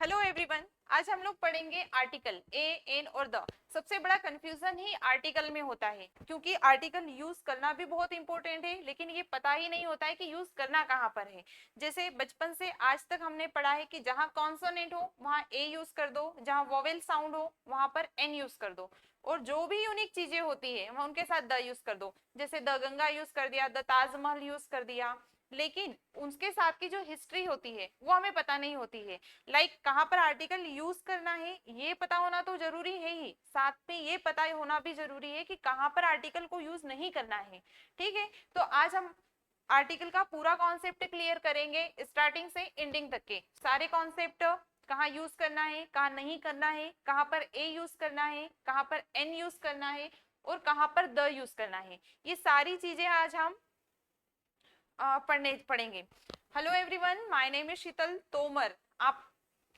Hello everyone. आज हम लोग पढ़ेंगे आर्टिकल ए एन और द। सबसे बड़ा कंफ्यूजन ही आर्टिकल में होता है, क्योंकि आर्टिकल यूज करना भी बहुत इंपॉर्टेंट है, लेकिन ये पता ही नहीं होता है कि यूज करना कहाँ पर है। जैसे बचपन से आज तक हमने पढ़ा है कि जहाँ कॉन्सोनेंट हो वहाँ ए यूज कर दो, जहाँ वोवेल साउंड हो वहाँ पर एन यूज कर दो, और जो भी यूनिक चीजें होती है वहाँ उनके साथ द यूज कर दो। जैसे द गंगा यूज कर दिया, द ताजमहल यूज कर दिया, लेकिन उसके साथ की जो हिस्ट्री होती है वो हमें पता नहीं होती है। कहाँ पर आर्टिकल यूज करना है ये पता होना तो जरूरी है ही, साथ में ये पता होना भी जरूरी है कि कहाँ पर आर्टिकल को यूज नहीं करना है। ठीक है, तो आज हम आर्टिकल का पूरा कॉन्सेप्ट क्लियर करेंगे, स्टार्टिंग से एंडिंग तक के सारे कॉन्सेप्ट। कहाँ यूज करना है, कहाँ नहीं करना है, कहाँ पर ए यूज करना है, कहाँ पर एन यूज करना है, और कहाँ पर द यूज करना है, ये सारी चीजें आज हम पढ़ेंगे। Hello everyone, my name is Sheetal Tomar. आप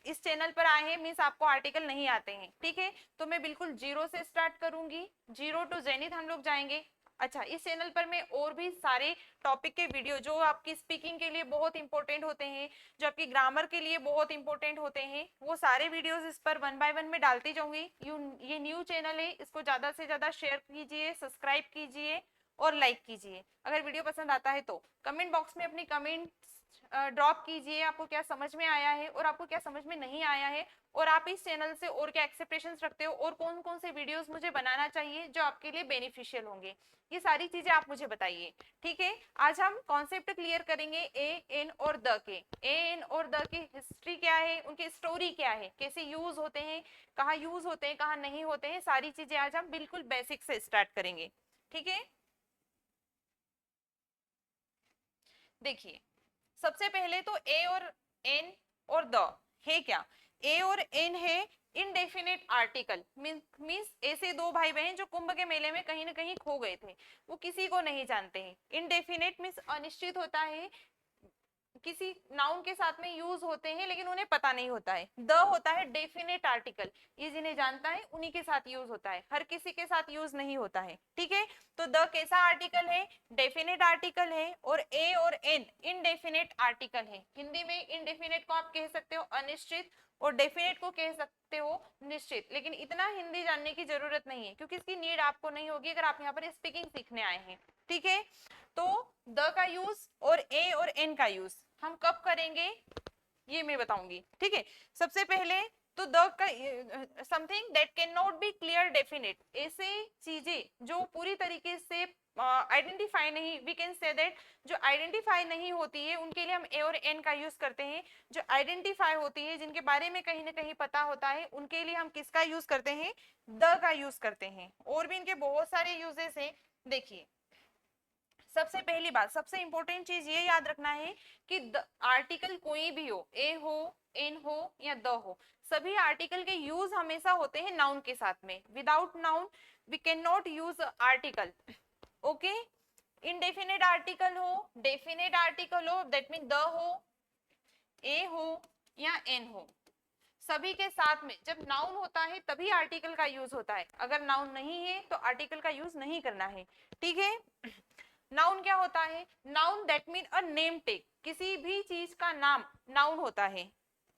इस चैनल पर आए हैं मीन्स आपको आर्टिकल नहीं आते हैं, ठीक है। तो मैं बिल्कुल जीरो से स्टार्ट करूंगी, जीरो टू जेनिथ हम लोग जाएंगे। अच्छा, इस चैनल पर मैं और भी सारे टॉपिक के वीडियो जो आपकी स्पीकिंग के लिए बहुत इंपॉर्टेंट होते हैं, जो आपकी ग्रामर के लिए बहुत इंपॉर्टेंट होते हैं, वो सारे वीडियोस इस पर वन बाय वन में डालती जाऊंगी। ये न्यू चैनल है, इसको ज्यादा से ज्यादा शेयर कीजिए, सब्सक्राइब कीजिए और लाइक कीजिए। अगर वीडियो पसंद आता है तो कमेंट बॉक्स में अपनी कमेंट ड्रॉप कीजिए, आपको क्या समझ में आया है और आपको क्या समझ में नहीं आया है, और आप इस चैनल से और क्या एक्सपेक्टेशंस रखते हो, और कौन कौन से वीडियोस मुझे बनाना चाहिए जो आपके लिए बेनिफिशियल होंगे। ये सारी चीजें आप मुझे बताइए, ठीक है। आज हम कॉन्सेप्ट क्लियर करेंगे ए एन और द के। ए एन और द की हिस्ट्री क्या है, उनकी स्टोरी क्या है, कैसे यूज होते हैं, कहाँ यूज होते हैं, कहाँ नहीं होते हैं, सारी चीजें आज हम बिल्कुल बेसिक से स्टार्ट करेंगे, ठीक है। देखिए, सबसे पहले तो ए और एन और द है क्या। ए और एन है इनडेफिनेट आर्टिकल, मीन्स ऐसे दो भाई बहन जो कुंभ के मेले में कहीं ना कहीं खो गए थे, वो किसी को नहीं जानते हैं। इनडेफिनेट मीन्स अनिश्चित होता है, किसी नाउन के साथ में यूज होते हैं लेकिन उन्हें पता नहीं होता है। द होता है डेफिनेट आर्टिकल, ये जिन्हें जानता है उन्हीं के साथ यूज होता है, हर किसी के साथ यूज नहीं होता है, ठीक है। तो द कैसा आर्टिकल है, डेफिनेट आर्टिकल है, और ए और एन इनडेफिनेट आर्टिकल है। हिंदी में इनडेफिनेट को आप कह सकते हो अनिश्चित, और डेफिनेट को कह सकते हो निश्चित, लेकिन इतना हिंदी जानने की जरूरत नहीं है क्योंकि इसकी नीड आपको नहीं होगी अगर आप यहाँ पर स्पीकिंग सीखने आए हैं, ठीक है। तो द का यूज और ए और एन का यूज हम कब करेंगे ये मैं बताऊंगी, ठीक है। सबसे पहले तो द का something that can not be clear definite, ऐसे चीजें जो पूरी तरीके से आइडेंटिफाई नहीं, वी कैन से दैट जो आइडेंटिफाई नहीं होती है उनके लिए हम ए और एन का यूज करते हैं। जो आइडेंटिफाई होती है, जिनके बारे में कहीं ना कहीं पता होता है, उनके लिए हम किसका यूज करते हैं, द का यूज करते हैं। और भी इनके बहुत सारे यूजेस हैं। देखिए, सबसे पहली बात, सबसे इंपॉर्टेंट चीज ये याद रखना है कि आर्टिकल कोई भी हो, ए हो, एन हो या द हो, सभी आर्टिकल के यूज हमेशा होते हैं नाउन के साथ में। Without noun we can not use article, okay. Indefinite article हो, डेफिनेट आर्टिकल हो, दैट मीन द हो, ए हो या एन हो, सभी के साथ में जब नाउन होता है तभी आर्टिकल का यूज होता है। अगर नाउन नहीं है तो आर्टिकल का यूज नहीं करना है, ठीक है। नाउन क्या होता है, noun that mean a name take, किसी भी चीज का नाम नाउन होता है।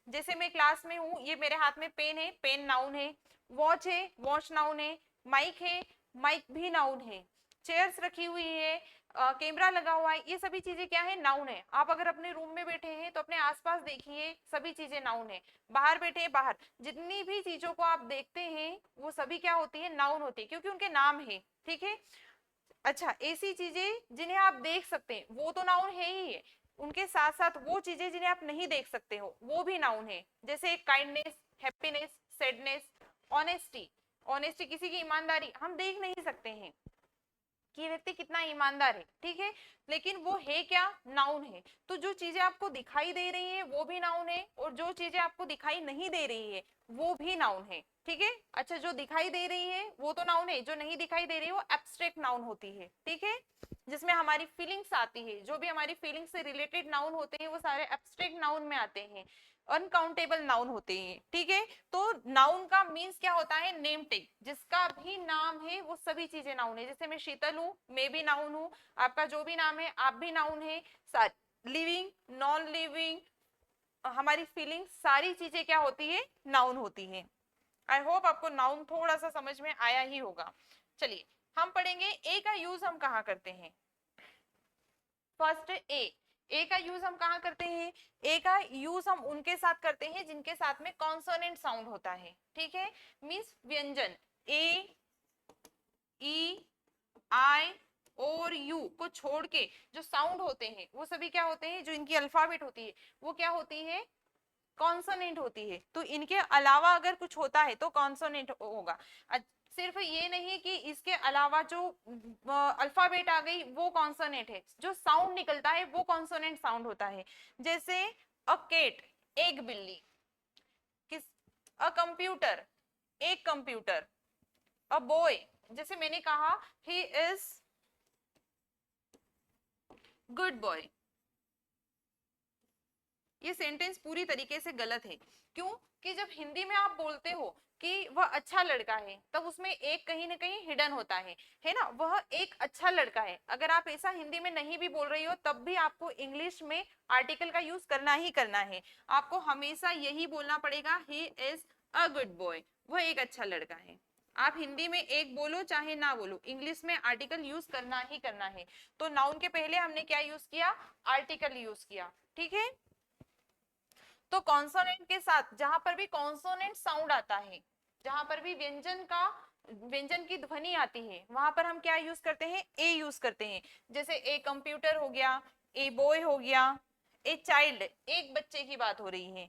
जैसे मैं क्लास में हूँ, ये मेरे हाथ में पेन है, पेन नाउन है। वॉच है, वॉच नाउन है। माइक है, माइक भी नाउन है। चेयर्स रखी हुई है, कैमरा लगा हुआ है, ये सभी चीजें क्या है, नाउन है। आप अगर अपने रूम में बैठे हैं तो अपने आसपास देखिए, सभी चीजें नाउन है। बाहर बैठे हैं, बाहर जितनी भी चीजों को आप देखते हैं वो सभी क्या होती है, नाउन होती है, क्योंकि उनके नाम है, ठीक है। अच्छा, ऐसी चीजें जिन्हें आप देख सकते हैं वो तो नाउन है ही है, उनके साथ साथ वो चीजें जिन्हें आप नहीं देख सकते हो वो भी नाउन है। जैसे kindness, happiness, sadness, honesty. Honesty किसी की ईमानदारी, हम देख नहीं सकते हैं कि ये व्यक्ति कितना ईमानदार है, ठीक है, लेकिन वो है क्या, नाउन है। तो जो चीजें आपको दिखाई दे रही है वो भी नाउन है, और जो चीजें आपको दिखाई नहीं दे रही है वो भी नाउन है, ठीक है। अच्छा, जो दिखाई दे रही है वो तो नाउन है, जो नहीं दिखाई दे रही है वो एब्स्ट्रैक्ट नाउन होती है, ठीक है, जिसमें हमारी फीलिंग्स आती है। जो भी हमारी फीलिंग्स से रिलेटेड नाउन होते हैं वो सारे एब्स्ट्रैक्ट नाउन में आते हैं, अनकाउंटेबल नाउन होते हैं, ठीक है। तो नाउन का मीन्स क्या होता है, नेम टेक, जिसका भी नाम है वो सभी चीजें नाउन है। जैसे मैं शीतल हूँ, मैं भी नाउन हूँ, आपका जो भी नाम है आप भी नाउन है, लिविंग, नॉन लिविंग, हमारी फीलिंग, सारी चीजें क्या होती है, नाउन होती है। आई होप आपको नाउन थोड़ा सा समझ में आया ही होगा। चलिए हम पढ़ेंगे ए का यूज हम कहाँ करते हैं। फर्स्ट ए का यूज हम कहाँ करते हैं, ए का यूज हम उनके साथ करते हैं जिनके साथ में कॉन्सोनेंट साउंड होता है, ठीक है। मीन्स व्यंजन ए, ई, आई और यू को छोड़ के जो साउंड होते हैं वो सभी क्या होते हैं, जो इनकी अल्फाबेट होती है वो क्या होती है, कॉन्सोनेंट होती है। तो इनके अलावा अगर कुछ होता है तो कॉन्सोनेंट होगा। सिर्फ ये नहीं कि इसके अलावा जो अल्फाबेट आ गई वो कॉन्सोनेंट है, जो साउंड निकलता है वो कॉन्सोनेंट साउंड होता है। जैसे अ केट, एक बिल्ली, किस, अ कंप्यूटर, एक कंप्यूटर, अ बॉय, जैसे मैंने कहा ही इज गुड बॉय। ये सेंटेंस पूरी तरीके से गलत है। क्यों? कि जब हिंदी में आप बोलते हो कि वह अच्छा लड़का है, तब उसमें एक कहीं ना कहीं हिडन होता है ना, वह एक अच्छा लड़का है। अगर आप ऐसा हिंदी में नहीं भी बोल रही हो तब भी आपको इंग्लिश में आर्टिकल का यूज करना ही करना है। आपको हमेशा यही बोलना पड़ेगा, he is a good boy, वह एक अच्छा लड़का है। आप हिंदी में एक बोलो चाहे ना बोलो, इंग्लिश में आर्टिकल यूज करना ही करना है। तो नाउन के पहले हमने क्या यूज किया, आर्टिकल यूज किया, ठीक है। तो कॉन्सोनेंट के साथ जहां पर भी कॉन्सोनेंट साउंड आता है, जहां पर भी व्यंजन की ध्वनि आती है, वहां पर हम क्या यूज करते हैं, ए यूज करते हैं। जैसे ए कंप्यूटर हो गया, ए बॉय हो गया, ए चाइल्ड, एक बच्चे की बात हो रही है,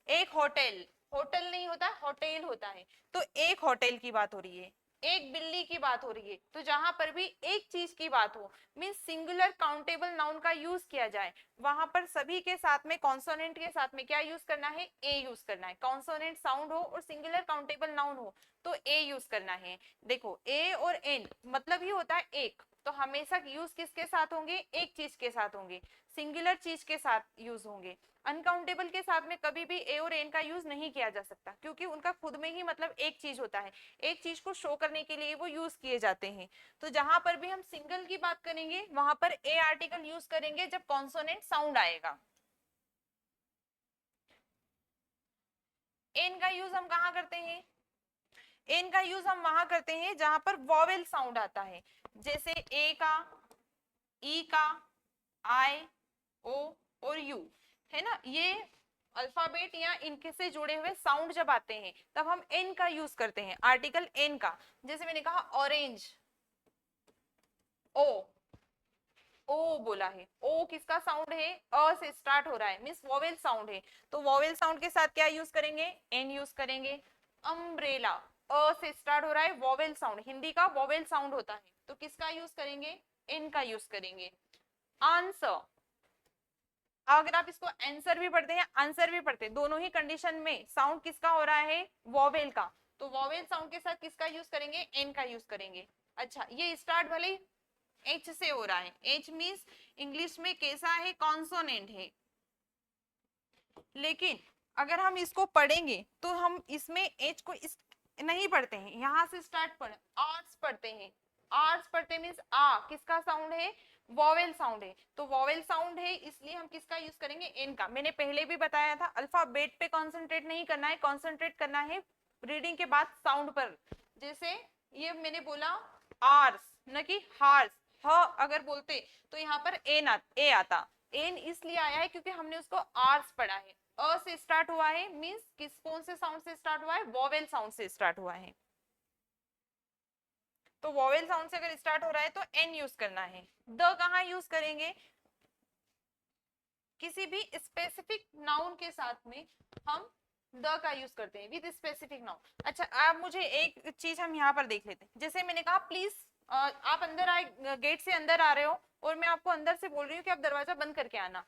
एक होटल, होटल नहीं होता होटल होता है, तो एक होटल की बात हो रही है, एक बिल्ली की बात हो रही है। तो जहां पर भी एक चीज की बात हो, मीन सिंगुलर काउंटेबल नाउन का यूज किया जाए, वहां पर सभी के साथ में कॉन्सोनेंट के साथ में क्या यूज करना है, ए यूज करना है। कॉन्सोनेंट साउंड हो और सिंगुलर काउंटेबल नाउन हो तो ए यूज करना है। देखो ए और एन मतलब ही होता है एक, तो हमेशा यूज किसके साथ होंगे, एक चीज के साथ होंगे, सिंगुलर चीज के साथ यूज होंगे। अनकाउंटेबल के साथ में कभी भी ए और एन का यूज नहीं किया जा सकता, क्योंकि उनका खुद में ही मतलब एक चीज होता है, एक चीज को शो करने के लिए वो यूज किए जाते हैं। तो जहां पर भी हम सिंगल की बात करेंगे वहां पर ए आर्टिकल यूज करेंगे जब कॉन्सोनेंट साउंड आएगा। एन का यूज हम कहाँ करते हैं, एन का यूज हम वहां करते हैं जहां पर वॉवेल साउंड आता है, जैसे ए का, ई का, आई, ओ और यू, है ना। ये अल्फाबेट या इनके से जुड़े हुए साउंड जब आते हैं तब हम एन का यूज करते हैं, आर्टिकल एन का। जैसे मैंने कहा ऑरेंज, ओ, ओ बोला है, ओ किसका साउंड है, अ से स्टार्ट हो रहा है, मींस वोवेल साउंड है। तो वोवेल साउंड के साथ क्या यूज करेंगे, एन यूज करेंगे। अम्ब्रेला, अ से स्टार्ट हो रहा है, वोवेल साउंड, हिंदी का वोवेल साउंड होता है, तो किसका यूज करेंगे, एन का यूज करेंगे। आंसर, अगर आप इसको आंसर भी पढ़ते हैं आंसर भी पढ़ते हैं, दोनों ही कंडीशन में साउंड किसका हो रहा है, वोवेल का, तो वोवेल साउंड के साथ किसका यूज करेंगे, एन का यूज करेंगे। अच्छा ये स्टार्ट भले एच से हो रहा है, एच मींस इंग्लिश में कैसा है, कॉन्सोनेंट है, लेकिन अगर हम इसको पढ़ेंगे तो हम इसमें एच को इस नहीं पढ़ते हैं, यहां से स्टार्ट पढ़ आर्स पढ़ते हैं, आर्स पढ़ते मींस आ किसका साउंड है, वॉवेल साउंड है। तो वॉवेल साउंड है इसलिए हम किसका यूज करेंगे, एन का। मैंने पहले भी बताया था अल्फाबेट पे कंसंट्रेट नहीं करना है, कंसंट्रेट करना है रीडिंग के बाद साउंड पर। जैसे ये मैंने बोला आर्स न कि हार्स, ह अगर बोलते तो यहाँ पर ए आता, एन इसलिए आया है क्योंकि हमने उसको आर्स पढ़ा है, अ से स्टार्ट हुआ है, मींस किस कौन से साउंड से स्टार्ट हुआ है, वोवेल साउंड से स्टार्ट हुआ है। तो वोवेल साउंड से अगर स्टार्ट हो रहा है तो एन यूज करना है। द कहाँ यूज करेंगे, किसी भी स्पेसिफिक नाउन के साथ में हम द का यूज करते हैं, विद स्पेसिफिक नाउन। अच्छा आप मुझे एक चीज हम यहाँ पर देख लेते हैं, जैसे मैंने कहा प्लीज, आप अंदर आए, गेट से अंदर आ रहे हो और मैं आपको अंदर से बोल रही हूँ कि आप दरवाजा बंद करके आना,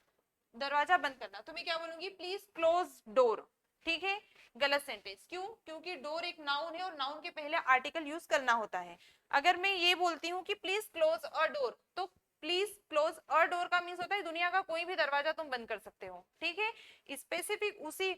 दरवाजा बंद करना, तो मैं क्या बोलूंगी, प्लीज क्लोज डोर, ठीक है। गलत सेंटेंस, क्यों, क्योंकि डोर एक नाउन है और नाउन के पहले आर्टिकल यूज करना होता है। अगर मैं ये बोलती हूँ कि प्लीज क्लोज अ डोर, तो प्लीज क्लोज अ डोर का मीन्स होता है दुनिया का कोई भी दरवाजा तुम बंद कर सकते हो, ठीक है। स्पेसिफिक उसी,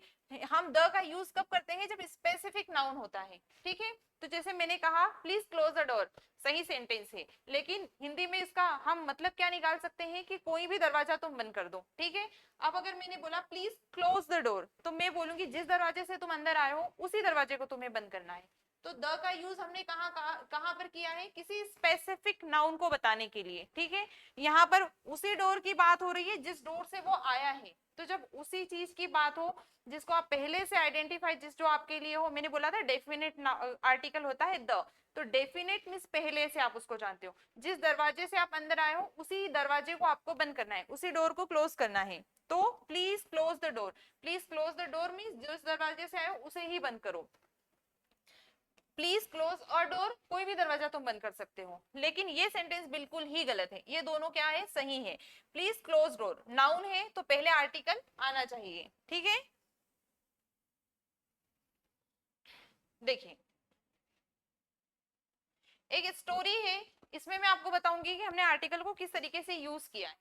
हम द का यूज कब करते हैं, जब स्पेसिफिक नाउन होता है, ठीक है। तो जैसे मैंने कहा प्लीज क्लोज द डोर, सही सेंटेंस है, लेकिन हिंदी में इसका हम मतलब क्या निकाल सकते हैं कि कोई भी दरवाजा तुम बंद कर दो, ठीक है। अब अगर मैंने बोला प्लीज क्लोज द डोर, तो मैं बोलूंगी जिस दरवाजे से तुम अंदर आए हो उसी दरवाजे को तुम्हें बंद करना है। तो द का यूज हमने कहाँ पर किया है, किसी स्पेसिफिक नाउन को बताने के लिए, ठीक है। यहाँ पर उसी डोर की बात हो रही है जिस डोर से वो आया है। तो जब उसी चीज की बात हो जिसको आप पहले से आइडेंटिफाई, जिस जो आपके लिए हो, मैंने बोला था डेफिनेट आर्टिकल होता है द, तो डेफिनेट मींस पहले से आप उसको जानते हो, जिस दरवाजे से आप अंदर आए हो उसी दरवाजे को आपको बंद करना है, उसी डोर को क्लोज करना है। तो please close the door, please close the door means जिस दरवाजे से आए हो उसे ही बंद करो। प्लीज क्लोज और डोर, कोई भी दरवाजा तुम बंद कर सकते हो, लेकिन ये सेंटेंस बिल्कुल ही गलत है। ये दोनों क्या है, सही है। प्लीज क्लोज डोर नाउन है तो पहले आर्टिकल आना चाहिए, ठीक है। देखिए एक स्टोरी है, इसमें मैं आपको बताऊंगी कि हमने आर्टिकल को किस तरीके से यूज किया है।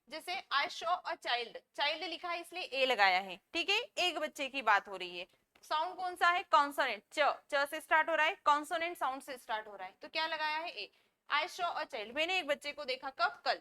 जैसे आई शॉ अ चाइल्ड, चाइल्ड लिखा है इसलिए ए लगाया है, ठीक है। एक बच्चे की बात हो रही है। साउंड कौन सा है, कॉन्सोनेंट, च से स्टार्ट हो रहा है, कॉन्सोनेंट साउंड से स्टार्ट हो रहा है, तो क्या लगाया है ए। आई शॉ अ चाइल्ड, मैंने एक बच्चे को देखा, कब, कल।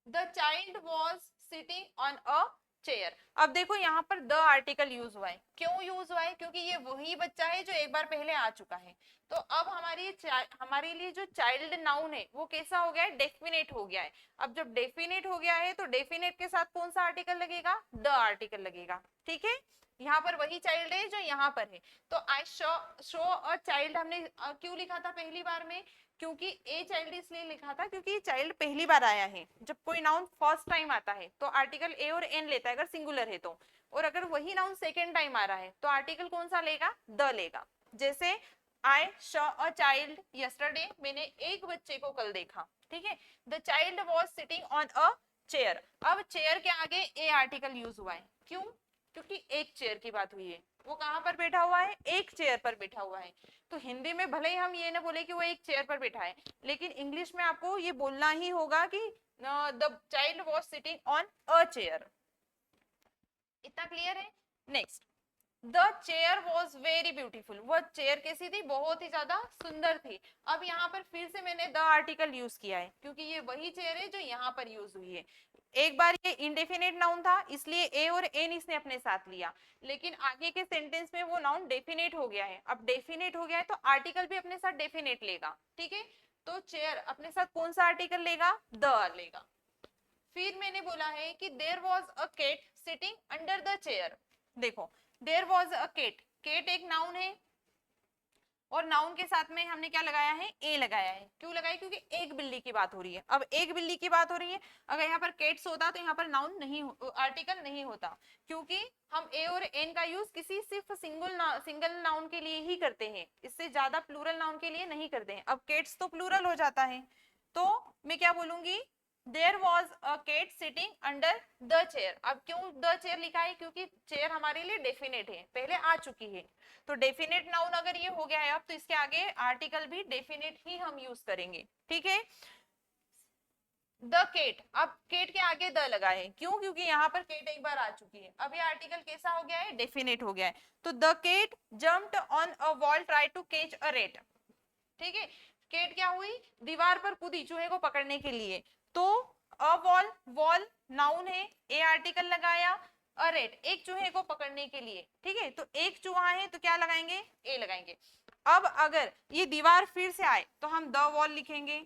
The child was sitting on a chair. अब देखो यहाँ पर द आर्टिकल यूज हुआ है, क्यों यूज हुआ है, क्योंकि ये वही बच्चा है जो एक बार पहले आ चुका है। तो अब हमारे लिए जो चाइल्ड नाउन है वो कैसा हो गया है, डेफिनेट हो गया है। अब जब डेफिनेट हो गया है तो डेफिनेट के साथ कौन सा आर्टिकल लगेगा, द आर्टिकल लगेगा, ठीक है। यहाँ पर वही चाइल्ड है जो यहाँ पर है। तो आई शो अ चाइल्ड हमने क्यों लिखा था पहली बार में, क्योंकि ए चाइल्ड इसलिए लिखा था क्योंकि चाइल्ड पहली बार आया है। जब कोई नाउन फर्स्ट टाइम आता है तो आर्टिकल ए और एन लेता है अगर सिंगुलर है तो, और अगर वही नाउन सेकेंड टाइम आ रहा है तो आर्टिकल कौन सा लेगा, द लेगा। जैसे आई शॉ अ चाइल्ड यस्टरडे, मैंने एक बच्चे को कल देखा, ठीक है। The child was sitting on a chair, अब चेयर के आगे ए आर्टिकल यूज हुआ है, क्यों, क्योंकि एक चेयर की बात हुई है। वो कहां पर बैठा हुआ है, एक चेयर पर बैठा हुआ है। तो हिंदी में भले ही हम ये ना बोले कि वो एक चेयर पर बैठा है, लेकिन इंग्लिश में आपको ये बोलना ही होगा कि the child was sitting on a chair. इतना क्लियर है। Next, the chair was very beautiful, वह चेयर कैसी थी, बहुत ही ज्यादा सुंदर थी। अब यहाँ पर फिर से मैंने द आर्टिकल यूज किया है क्योंकि ये वही चेयर है जो यहाँ पर यूज हुई है। एक बार ये इंडेफिनेट नाउन था इसलिए ए और एन इसने अपने साथ लिया, लेकिन आगे के सेंटेंस में वो नाउन डेफिनेट हो गया है। अब डेफिनेट हो गया है तो आर्टिकल भी अपने साथ डेफिनेट लेगा, ठीक है। तो चेयर अपने साथ कौन सा आर्टिकल लेगा, द लेगा। फिर मैंने बोला है कि there was a cat sitting under the chair. देखो there was a cat, cat एक नाउन है और नाउन के साथ में हमने क्या लगाया है, ए लगाया है। क्यों लगाया, क्योंकि एक बिल्ली की बात हो रही है। अब एक बिल्ली की बात हो रही है, अगर यहाँ पर केट्स होता तो यहाँ पर नाउन नहीं, आर्टिकल नहीं होता, क्योंकि हम ए और एन का यूज किसी सिर्फ सिंगल नाउन के लिए ही करते हैं, इससे ज्यादा प्लूरल नाउन के लिए नहीं करते हैं। अब केट्स तो प्लूरल हो जाता है, तो मैं क्या बोलूंगी, there was a cat sitting under the chair. अब क्यों द चेयर लिखा है, क्योंकि चेयर हमारे लिए डेफिनेट है, पहले आ चुकी है। तो डेफिनेट नाउन अगर ये हो गया है अब, तो इसके आगे आर्टिकल भी डेफिनेट ही हम यूज करेंगे, ठीक है। द केट, अब केट के आगे द लगा है, क्यों, क्योंकि यहाँ पर केट एक बार आ चुकी है। अब ये आर्टिकल कैसा हो गया है, डेफिनेट हो गया है। तो the cat jumped on a wall try to catch a rat, ठीक है। केट क्या हुई, दीवार पर कूदी चूहे को पकड़ने के लिए। तो अ वॉल, वॉल नाउन है, ए आर्टिकल लगाया, अ रेट एक चूहे को पकड़ने के लिए, ठीक है। तो एक चूहा है तो क्या लगाएंगे, ए लगाएंगे। अब अगर ये दीवार फिर से आए तो हम द वॉल लिखेंगे।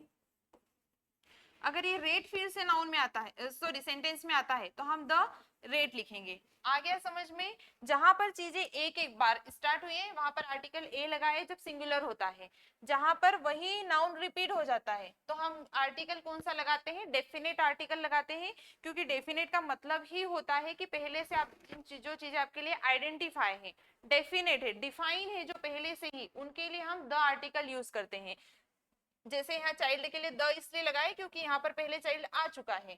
अगर ये रेट फिर से नाउन में आता है, सॉरी सेंटेंस में आता है, तो हम द रेट लिखेंगे। आ गया समझ में। जहां पर चीजें एक एक बार स्टार्ट हुई है वहां पर आर्टिकल ए लगाए जब सिंगुलर होता है। जहां पर वही नाउन रिपीट हो जाता है तो हम आर्टिकल कौन सा लगाते हैं, डेफिनेट आर्टिकल लगाते हैं, क्योंकि डेफिनेट का मतलब ही होता है कि पहले से आप जो चीजें आपके लिए आइडेंटिफाई है, डेफिनेट है, डिफाइन है, जो पहले से ही, उनके लिए हम द आर्टिकल यूज करते हैं। जैसे यहाँ चाइल्ड के लिए द इसलिए लगाए क्योंकि यहाँ पर पहले चाइल्ड आ चुका है।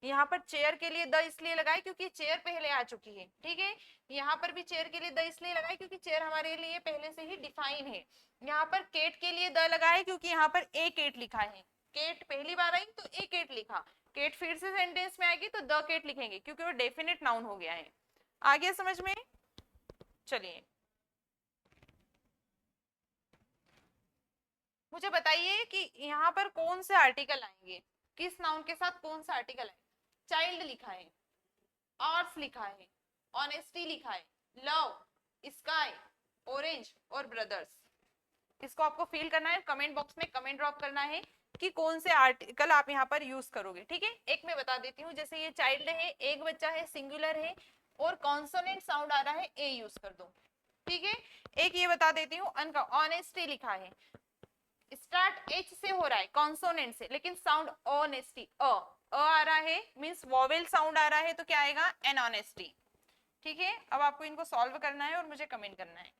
यहाँ पर चेयर के लिए द इसलिए लगाए क्योंकि चेयर पहले आ चुकी है, ठीक है। यहाँ पर भी चेयर के लिए द इसलिए लगाए क्योंकि चेयर हमारे लिए पहले से ही डिफाइन है। यहाँ पर केट के लिए द लगाए क्योंकि यहाँ पर ए केट लिखा है, केट पहली बार आई तो ए केट लिखा, केट फिर से सेंटेंस में आएगी तो द केट लिखेंगे क्योंकि वो डेफिनेट नाउन हो गया है। आ गया समझ में। चलिए मुझे बताइए कि यहाँ पर कौन से आर्टिकल आएंगे, किस नाउन के साथ कौन सा आर्टिकल आएगा? चाइल्ड लिखा है, आर्ट्स लिखा है, ऑनेस्टी लिखा है, लव, स्काई, ऑरेंज और ब्रदर्स। इसको आपको फील करना है, कमेंट बॉक्स में कमेंट ड्रॉप करना है कि कौन से आर्टिकल आप यहाँ पर यूज करोगे। ठीक है, एक मैं बता देती हूँ, जैसे ये चाइल्ड है, एक बच्चा है, सिंगुलर है और कॉन्सोनेंट साउंड आ रहा है, ए यूज कर दो। ठीक है, एक ये बता देती हूँ, ऑनेस्टी लिखा है, स्टार्ट एच से हो रहा है, कॉन्सोनेंट से, लेकिन साउंड ऑनेस्टी, आ रहा है, मींस वॉवेल साउंड आ रहा है, तो क्या आएगा? An honesty. ठीक है, अब आपको इनको सॉल्व करना है और मुझे कमेंट करना है।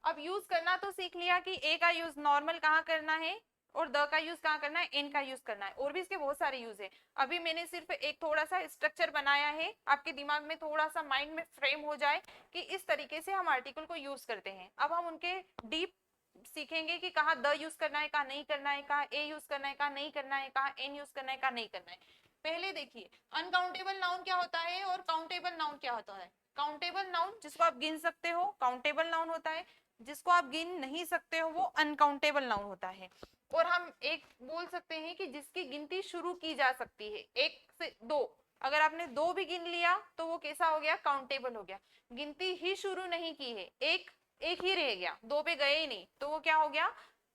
अब यूज करना तो सीख लिया कि ए का यूज नॉर्मल कहाँ करना है और द का यूज कहाँ करना है, इन का यूज करना है, और भी इसके बहुत सारे यूज है। अभी मैंने सिर्फ एक थोड़ा सा स्ट्रक्चर बनाया है, आपके दिमाग में थोड़ा सा माइंड में फ्रेम हो जाए कि इस तरीके से हम आर्टिकल को यूज करते हैं। अब हम उनके डीप सीखेंगे कि कहाँ द यूज करना है, कहाँ नहीं करना है, कहाँ ए यूज करना है, कहाँ नहीं करना है, कहाँ एन यूज करना है, कहाँ नहीं करना है। पहले देखिए, अनकाउंटेबल नाउन क्या होता है और काउंटेबल नाउन क्या होता है। काउंटेबल नाउन जिसको आप गिन सकते हो काउंटेबल नाउन होता है, जिसको आप गिन नहीं सकते हो वो अनकाउंटेबल नाउन होता है। और हम एक बोल सकते हैं कि जिसकी गिनती शुरू की जा सकती है, एक से दो, अगर आपने दो भी गिन लिया तो वो कैसा हो गया? काउंटेबल हो गया। गिनती ही शुरू नहीं की है, एक एक ही रह गया, दो पे गए ही नहीं, तो वो क्या हो गया?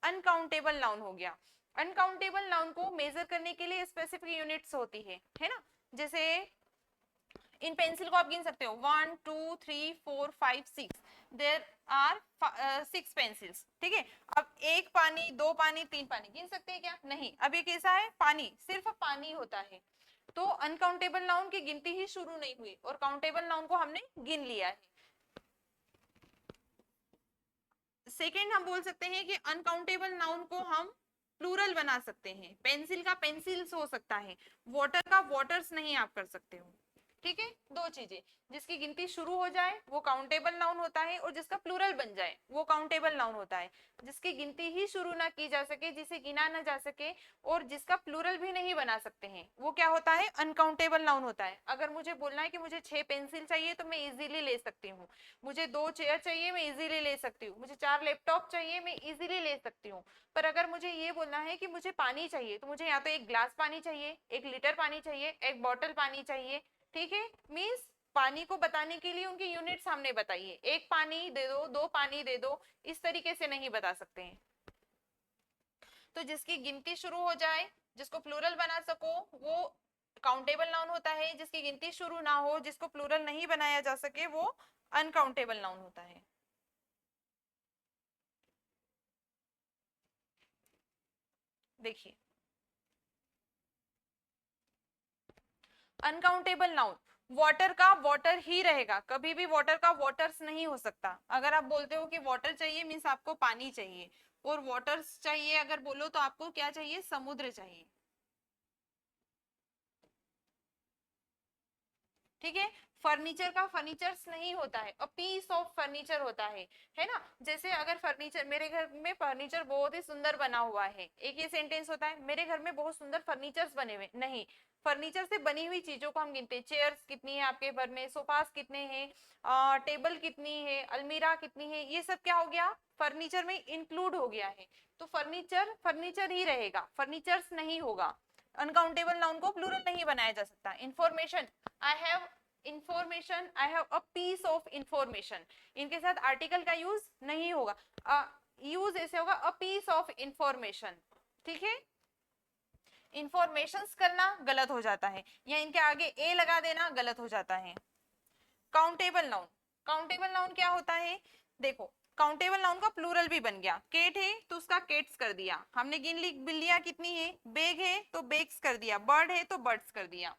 अनकाउंटेबल नाउन हो गया। अनकाउंटेबल नाउन को मेजर करने के लिए स्पेसिफिक यूनिट्स होती है ना। जैसे इन पेंसिल को आप गिन सकते हो, 1 2 3 4 5 6, देयर आर 6 पेंसिल्स। ठीक है, अब एक पानी, दो पानी, तीन पानी गिन सकते हैं क्या? नहीं। अब ये कैसा है? पानी, सिर्फ पानी होता है। तो अनकाउंटेबल नाउन की गिनती ही शुरू नहीं हुई और काउंटेबल नाउन को हमने गिन लिया है। सेकेंड, हम बोल सकते हैं कि अनकाउंटेबल नाउन को हम प्लूरल बना सकते हैं। पेंसिल का पेंसिल्स हो सकता है, वाटर का वाटर्स नहीं आप कर सकते हो। ठीक है, दो चीजें, जिसकी गिनती शुरू हो जाए वो काउंटेबल नाउन होता है और जिसका प्लूरल बन जाए वो काउंटेबल नाउन होता है। जिसकी गिनती ही शुरू ना की जा सके, जिसे गिना ना जा सके और जिसका प्लूरल भी नहीं बना सकते हैं, वो क्या होता है? अनकाउंटेबल नाउन होता है। अगर मुझे बोलना है कि मुझे 6 पेंसिल चाहिए तो मैं इजीली ले सकती हूँ, मुझे 2 चेयर चाहिए मैं इजीली ले सकती हूँ, मुझे 4 लैपटॉप चाहिए मैं इजीली ले सकती हूँ। पर अगर मुझे ये बोलना है कि मुझे पानी चाहिए तो मुझे या तो एक ग्लास पानी चाहिए, एक लीटर पानी चाहिए, एक बॉटल पानी चाहिए। ठीक है, मीन्स पानी को बताने के लिए उनकी यूनिट सामने बताइए, एक पानी दे दो, दो पानी दे दो, इस तरीके से नहीं बता सकते हैं। तो जिसकी गिनती शुरू हो जाए, जिसको प्लूरल बना सको, वो काउंटेबल नाउन होता है। जिसकी गिनती शुरू ना हो, जिसको प्लूरल नहीं बनाया जा सके, वो अनकाउंटेबल नाउन होता है। देखिए, अनकाउंटेबल नाउन, वाटर का वाटर ही रहेगा, कभी भी वाटर का वाटर्स नहीं हो सकता। अगर आप बोलते हो कि वाटर चाहिए मीन्स आपको पानी चाहिए, और वाटर्स चाहिए अगर बोलो तो आपको क्या चाहिए? समुद्र चाहिए। ठीक है, फर्नीचर का फर्नीचर्स नहीं होता है, अ पीस ऑफ फर्नीचर होता है ना। जैसे अगर फर्नीचर, मेरे घर में फर्नीचर बहुत ही सुंदर बना हुआ है, एक ये सेंटेंस होता है, मेरे घर में बहुत सुंदर फर्नीचर्स बने हुए, नहीं। फर्नीचर से बनी हुई चीजों को हम गिनते हैं, चेयर्स कितनी है आपके घर में, सोफास कितने हैं, टेबल कितनी है, अलमीरा कितनी है, ये सब क्या हो गया? फर्नीचर में इंक्लूड हो गया है। तो फर्नीचर फर्नीचर ही रहेगा, फर्नीचर्स नहीं होगा। अनकाउंटेबल नाउन को प्लूरल नहीं बनाया जा सकता। Information, I have information, I have a piece of information, इनके साथ आर्टिकल का यूज नहीं होगा, यूज ऐसे होगा अ पीस ऑफ इंफॉर्मेशन। ठीक है, इंफॉर्मेशन करना गलत हो जाता है, या इनके आगे ए लगा देना गलत हो जाता है। काउंटेबल नाउन, काउंटेबल नाउन क्या होता है? देखो, काउंटेबल नाउन का प्लूरल भी बन गया, केट है तो उसका केट्स कर दिया, हमने गिन लिया कितनी है, बेग है तो बेग्स कर दिया, बर्ड है तो बर्ड्स कर दिया।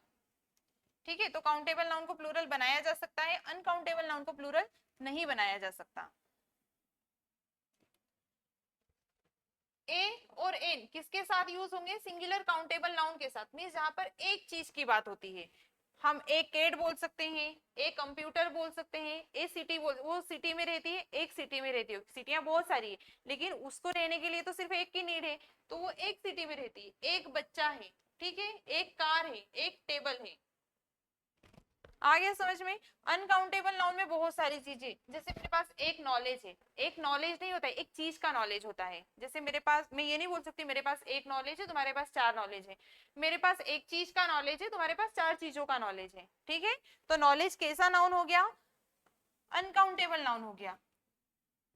ठीक है, तो काउंटेबल नाउन को प्लूरल बनाया जा सकता है, अनकाउंटेबल नाउन को प्लूरल नहीं बनाया जा सकता। ए और एन किसके साथ यूज होंगे? सिंगुलर काउंटेबल नाउन के साथ, मींस जहां पर एक चीज की बात होती है। हम एक केट बोल सकते हैं, एक कंप्यूटर बोल सकते हैं, एक सिटी बोल, वो सिटी में रहती है, एक सिटी में रहती है, सिटियां बहुत सारी है, लेकिन उसको रहने के लिए तो सिर्फ एक की नीड है, तो वो एक सिटी में रहती है। एक बच्चा है, ठीक है, एक कार है, एक टेबल है। आ गया समझ में। अनकाउंटेबल नाउन में बहुत सारी चीजें, जैसे मेरे पास एक नॉलेज है, एक नॉलेज नहीं होता है, एक चीज का नॉलेज होता है। जैसे मेरे पास, मैं ये नहीं बोल सकती मेरे पास एक नॉलेज है तुम्हारे पास चार नॉलेज है, मेरे पास एक चीज का नॉलेज है तुम्हारे पास चार चीजों का नॉलेज है, ठीक है। तो नॉलेज कैसा नाउन हो गया, अनकाउंटेबल नाउन हो गया।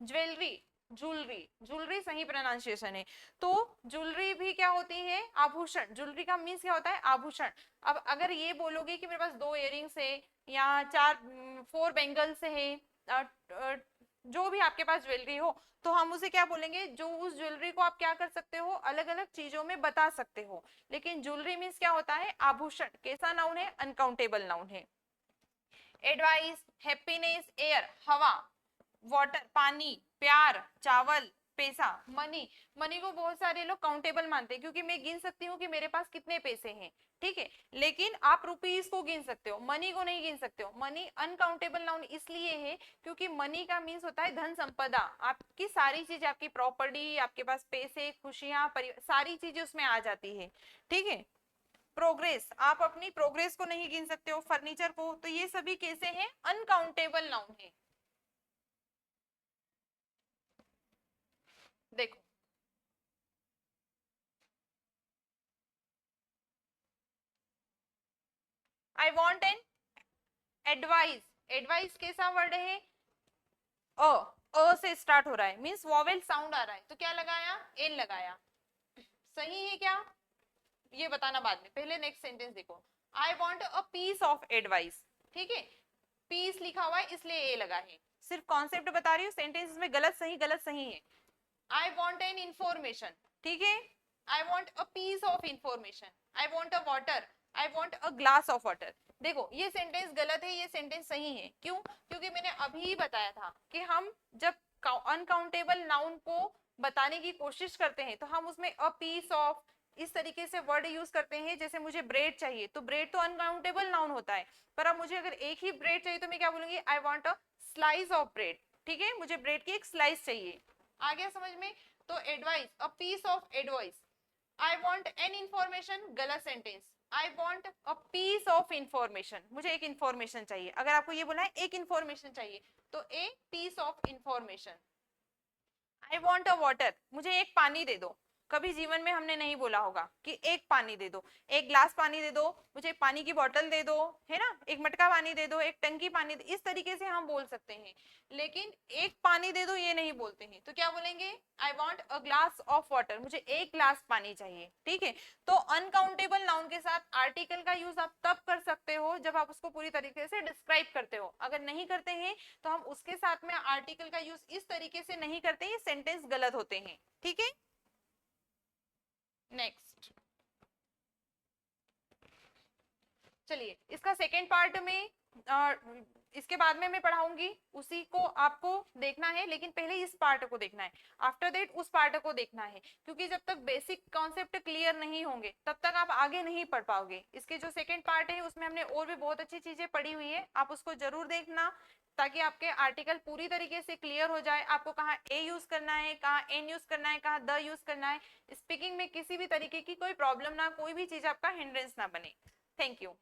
ज्वेलरी, ज्वेलरी, ज्वेलरी सही प्रोनाउंसिएशन है। तो ज्वेलरी भी क्या होती है, आभूषण। ज्वेलरी का मीन्स क्या होता है, आभूषण। अब अगर ये बोलोगे कि मेरे पास दो इयररिंग्स है या चार 4 बैंगल्स है, जो भी आपके पास ज्वेलरी हो, तो हम उसे क्या बोलेंगे, जो उस ज्वेलरी को आप क्या कर सकते हो, अलग अलग चीजों में बता सकते हो। लेकिन ज्वेलरी मीन्स क्या होता है, आभूषण। कैसा नाउन है, अनकाउंटेबल नाउन है। एडवाइस, हैप्पीनेस, एयर, हवा, वाटर, पानी, प्यार, चावल, पैसा, मनी। मनी को बहुत सारे लोग काउंटेबल मानते हैं, क्योंकि मैं गिन सकती हूँ कि मेरे पास कितने पैसे हैं, ठीक है। लेकिन आप रुपीस को गिन सकते हो, मनी को नहीं गिन सकते हो। मनी अनकाउंटेबल नाउन इसलिए है क्योंकि मनी का मीन्स होता है धन संपदा, आपकी सारी चीज, आपकी प्रॉपर्टी, आपके पास पैसे, खुशियां, सारी चीजें उसमें आ जाती है, ठीक है। प्रोग्रेस, आप अपनी प्रोग्रेस को नहीं गिन सकते हो, फर्नीचर को। तो ये सभी कैसे हैं, अनकाउंटेबल नाउन है। देखो, I want an advice. Advice कैसा वर्ड है, अ से स्टार्ट हो रहा है, मीन्स वॉवेल साउंड आ रहा है, तो क्या लगाया, एन लगाया। सही है क्या, ये बताना बाद में, पहले नेक्स्ट सेंटेंस देखो। I want a piece of advice, ठीक है। पीस लिखा हुआ है इसलिए ए लगा है, सिर्फ कॉन्सेप्ट बता रही हूँ, सेंटेंस में गलत सही गलत सही है। आई वॉन्ट एन इंफॉर्मेशन, ठीक है। I want a piece of information. I want a water, I want a glass of water. देखो ये सेंटेंस गलत है, ये सेंटेंस सही है। क्यों, क्योंकि मैंने अभी बताया था कि हम जब अनकाउंटेबल नाउन को बताने की कोशिश करते हैं तो हम उसमें अ पीस ऑफ, इस तरीके से वर्ड यूज करते हैं। जैसे मुझे ब्रेड चाहिए, तो ब्रेड तो अनकाउंटेबल नाउन होता है, पर अब मुझे अगर एक ही ब्रेड चाहिए तो मैं क्या बोलूंगी, आई want a slice of bread, ठीक है। मुझे ब्रेड की एक स्लाइस चाहिए। आ गया समझ में। तो advice, a piece of advice. I want an information, गलत sentence. I want a piece of information, मुझे एक इंफॉर्मेशन चाहिए। अगर आपको ये बोला है एक इंफॉर्मेशन चाहिए, तो a piece of information. I want a water, मुझे एक पानी दे दो। कभी जीवन में हमने नहीं बोला होगा कि एक पानी दे दो, एक ग्लास पानी दे दो, मुझे एक पानी की बोतल दे दो, है ना, एक मटका पानी दे दो, एक टंकी पानी दे, इस तरीके से हम बोल सकते हैं। लेकिन एक पानी दे दो ये नहीं बोलते हैं, तो क्या बोलेंगे, आई want a glass of water, मुझे एक ग्लास पानी चाहिए, ठीक है। तो अनकाउंटेबल नाउन के साथ आर्टिकल का यूज आप तब कर सकते हो जब आप उसको पूरी तरीके से डिस्क्राइब करते हो। अगर नहीं करते हैं तो हम उसके साथ में आर्टिकल का यूज इस तरीके से नहीं करते, ये सेंटेंस गलत होते हैं, ठीक है। नेक्स्ट, चलिए इसका सेकेंड पार्ट में इसके बाद में मैं पढ़ाऊंगी, उसी को आपको देखना है, लेकिन पहले इस पार्ट को देखना है, आफ्टर दैट उस पार्ट को देखना है। क्योंकि जब तक बेसिक कॉन्सेप्ट क्लियर नहीं होंगे तब तक आप आगे नहीं पढ़ पाओगे। इसके जो सेकेंड पार्ट है उसमें हमने और भी बहुत अच्छी चीजें पढ़ी हुई है, आप उसको जरूर देखना, ताकि आपके आर्टिकल पूरी तरीके से क्लियर हो जाए। आपको कहाँ ए यूज करना है, कहाँ एन यूज करना है, कहाँ द यूज करना है। स्पीकिंग में किसी भी तरीके की कोई प्रॉब्लम ना, कोई भी चीज आपका हिंड्रेंस ना बने। Thank you.